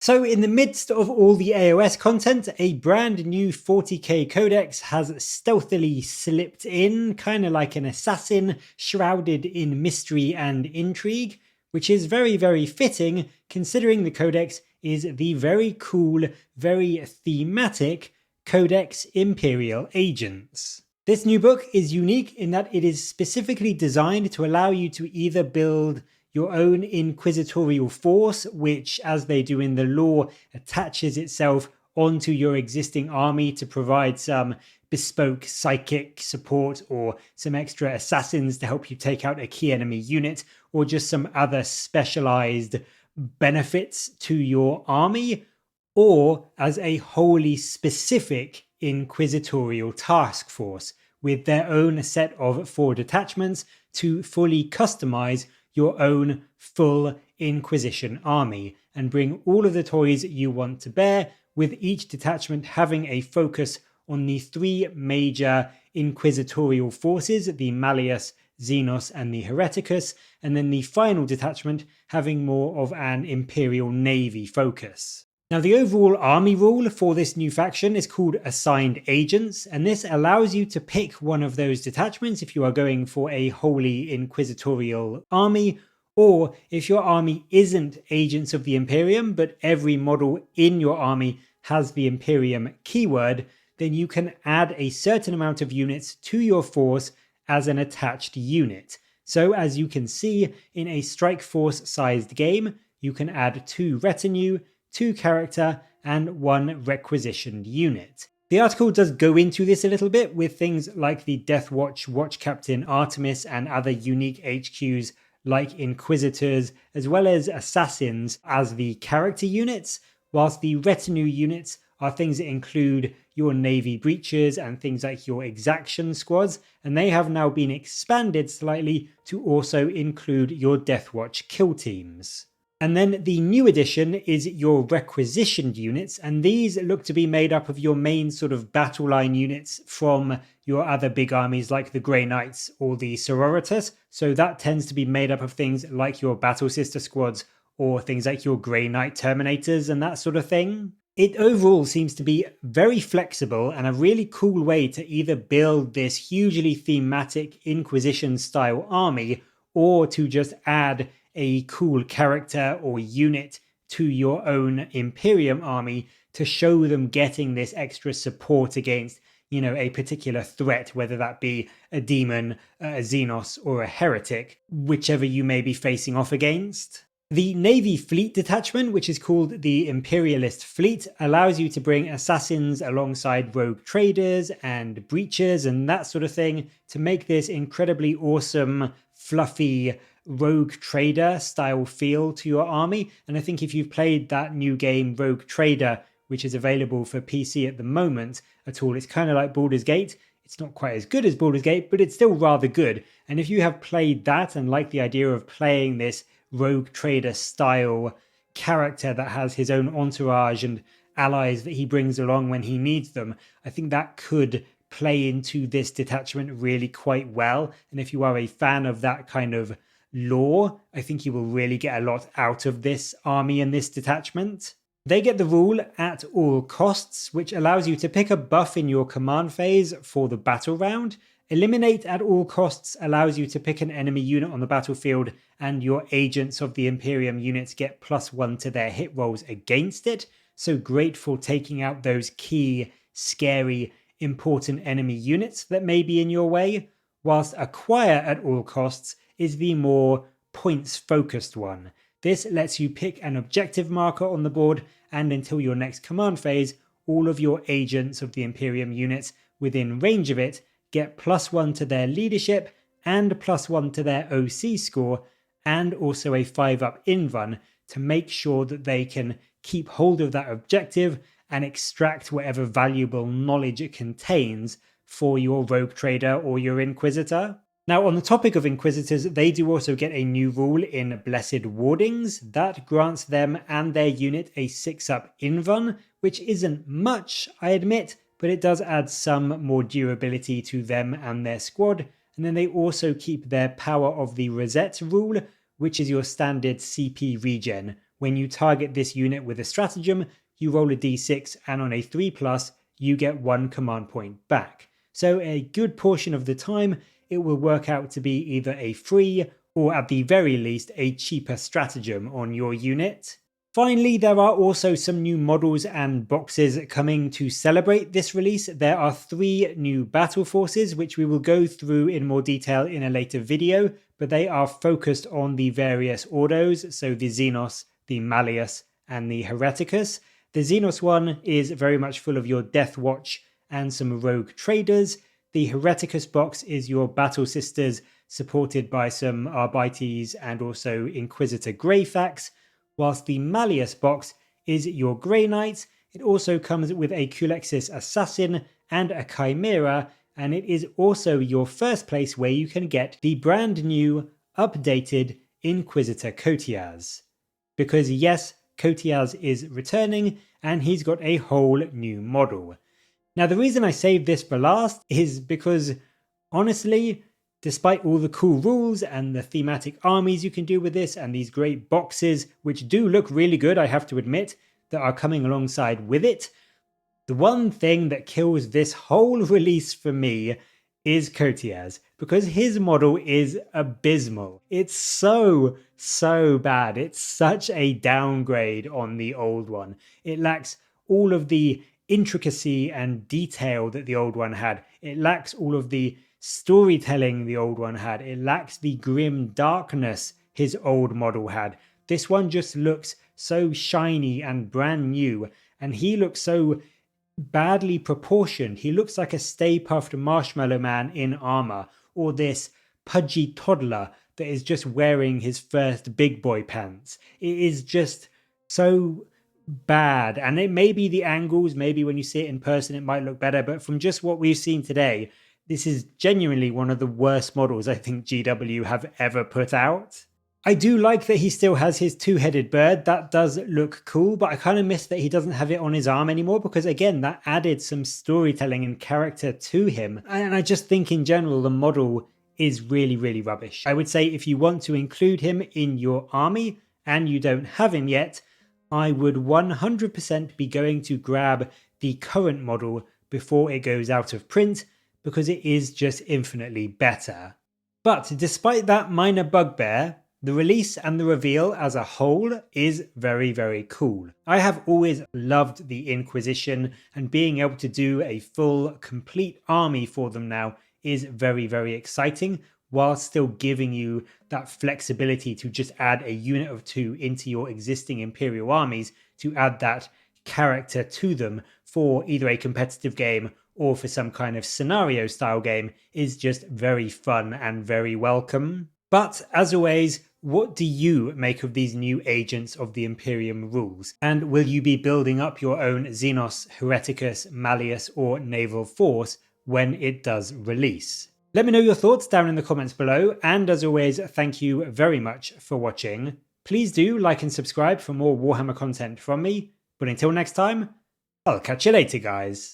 So in the midst of all the AOS content, a brand new 40k codex has stealthily slipped in, kind of like an assassin shrouded in mystery and intrigue, which is very, very fitting considering the codex is the very cool, very thematic Codex Imperial Agents. This new book is unique in that it is specifically designed to allow you to either build your own inquisitorial force, which, as they do in the lore, attaches itself onto your existing army to provide some bespoke psychic support or some extra assassins to help you take out a key enemy unit, or just some other specialized benefits to your army, or as a wholly specific inquisitorial task force with their own set of 4 detachments to fully customize your own full Inquisition army and bring all of the toys you want to bear, with each detachment having a focus on the 3 major inquisitorial forces, the Malleus, Xenos and the Hereticus, and then the final detachment having more of an Imperial Navy focus. Now, the overall army rule for this new faction is called Assigned Agents, and this allows you to pick one of those detachments if you are going for a wholly inquisitorial army, or if your army isn't Agents of the Imperium, but every model in your army has the Imperium keyword, then you can add a certain amount of units to your force as an attached unit. So as you can see, in a strike force sized game, you can add 2 retinue, 2 character, and 1 requisitioned unit. The article does go into this a little bit with things like the Death Watch, Watch Captain Artemis, and other unique HQs like Inquisitors, as well as Assassins as the character units, whilst the retinue units are things that include your Navy breaches and things like your exaction squads, and they have now been expanded slightly to also include your Death Watch kill teams. And then the new addition is your requisitioned units, and these look to be made up of your main sort of battle line units from your other big armies like the Grey Knights or the Sororitas. So that tends to be made up of things like your Battle Sister squads or things like your Grey Knight Terminators and that sort of thing. It overall seems to be very flexible and a really cool way to either build this hugely thematic Inquisition style army, or to just add a cool character or unit to your own Imperium army to show them getting this extra support against, a particular threat, whether that be a demon, a Xenos, or a heretic, whichever you may be facing off against. The Navy Fleet Detachment, which is called the Imperialist Fleet, allows you to bring assassins alongside rogue traders and breachers and that sort of thing to make this incredibly awesome, fluffy, rogue trader style feel to your army. And I think if you've played that new game Rogue Trader, which is available for PC at the moment at all, it's kind of like Baldur's Gate. It's not quite as good as Baldur's Gate, but it's still rather good. And if you have played that and like the idea of playing this rogue trader style character that has his own entourage and allies that he brings along when he needs them, I think that could play into this detachment really quite well. And if you are a fan of that kind of lore, I think you will really get a lot out of this army and this detachment. They get the rule at all costs, which allows you to pick a buff in your command phase for the battle round. Eliminate at all costs allows you to pick an enemy unit on the battlefield, and your agents of the Imperium units get +1 to their hit rolls against it. So great for taking out those key, scary, important enemy units that may be in your way. Whilst acquire at all costs is the more points-focused one. This lets you pick an objective marker on the board, and until your next command phase, all of your agents of the Imperium units within range of it get +1 to their leadership and +1 to their OC score, and also a 5-up in run to make sure that they can keep hold of that objective and extract whatever valuable knowledge it contains for your rogue trader or your inquisitor. Now, on the topic of Inquisitors, they do also get a new rule in Blessed Wardings that grants them and their unit a 6-up in run, which isn't much, I admit, but it does add some more durability to them and their squad. And then they also keep their Power of the Rosette rule, which is your standard CP regen, when you target this unit with a stratagem, you roll a d6 and on a 3+, you get 1 command point back. So a good portion of the time, it will work out to be either a free or at the very least a cheaper stratagem on your unit. Finally, there are also some new models and boxes coming to celebrate this release. There are 3 new battle forces, which we will go through in more detail in a later video, but they are focused on the various ordos, so the Xenos, the Malleus, and the Hereticus. The Xenos one is very much full of your Death Watch and some rogue traders. The Hereticus box is your battle sisters, supported by some Arbites and also Inquisitor Greyfax, whilst the Malleus box is your Grey Knight. It also comes with a Culexis Assassin and a Chimera, and it is also your first place where you can get the brand new, updated Inquisitor Coteaz. Because yes, Coteaz is returning, and he's got a whole new model. Now the reason I saved this for last is because, honestly, despite all the cool rules and the thematic armies you can do with this and these great boxes, which do look really good, I have to admit, that are coming alongside with it, the one thing that kills this whole release for me is Coteaz, because his model is abysmal. It's so bad. It's such a downgrade on the old one. It lacks all of the intricacy and detail that the old one had. It lacks all of the storytelling the old one had. It lacks the grim darkness his old model had. This one just looks so shiny and brand new, and he looks so badly proportioned. He looks like a Stay Puft Marshmallow Man in armor, or this pudgy toddler that is just wearing his first big boy pants. It is just so bad, and it may be the angles, maybe when you see it in person it might look better, but from just what we've seen today, this is genuinely one of the worst models I think GW have ever put out. I do like that he still has his 2-headed bird. That does look cool, but I kind of miss that he doesn't have it on his arm anymore, because again, that added some storytelling and character to him. And I just think in general, the model is really rubbish. I would say if you want to include him in your army and you don't have him yet, I would 100% be going to grab the current model before it goes out of print, because it is just infinitely better. But despite that minor bugbear, the release and the reveal as a whole is very cool. I have always loved the Inquisition, and being able to do a full, complete army for them now is very exciting, while still giving you that flexibility to just add a unit of 2 into your existing Imperial armies to add that character to them for either a competitive game or for some kind of scenario style game is just very fun and very welcome. But as always, what do you make of these new agents of the Imperium rules? And will you be building up your own Xenos, Hereticus, Malleus or naval force when it does release? Let me know your thoughts down in the comments below, and as always, thank you very much for watching. Please do like and subscribe for more Warhammer content from me, but until next time, I'll catch you later guys.